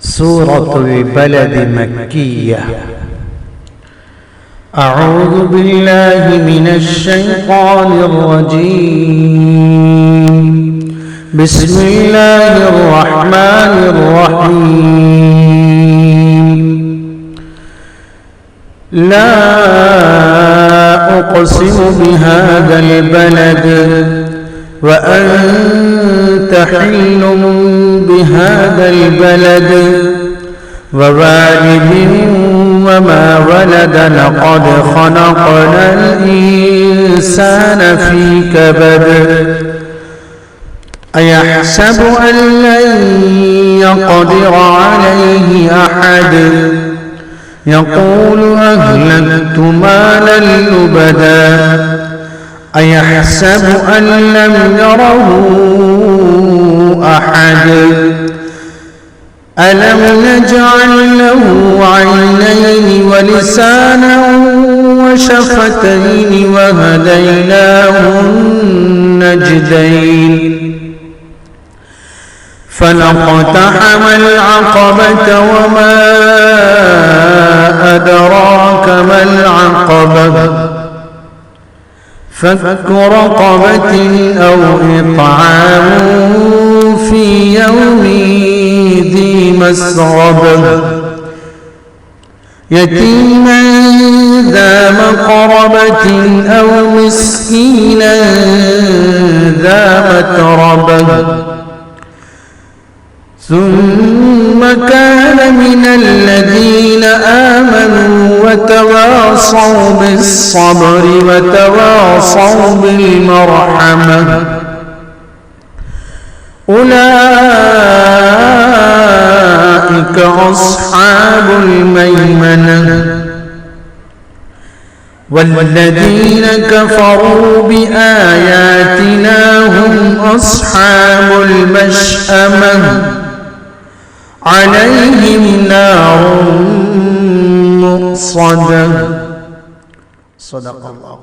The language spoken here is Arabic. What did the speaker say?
سورة البلد مكية. أعوذ بالله من الشيطان الرجيم. بسم الله الرحمن الرحيم. لا أقسم بهذا البلد وأنت حل بهذا البلد ووالد وما ولد لقد خلقنا الإنسان في كبد أيحسب أن لن يقدر عليه أحد يقول أهلكت مالا لبدا أيحسب أن لم يره أحد ألم نجعل له عينين ولسانا وشفتين وهديناه النجدين فلاقتحم العقبة وما أدراك ما العقبة فك رقبة أو إطعام في يوم ذي مسغبة يتيما ذا مقربة أو مسكينا ذا متربة ثم كان من الذين آمنوا وتواصوا بالصبر وتواصوا بالمرحمة أولئك أصحاب الميمنة والذين كفروا بآياتنا هم أصحاب المشأمة عليهم نار مؤصدة. صدق الله.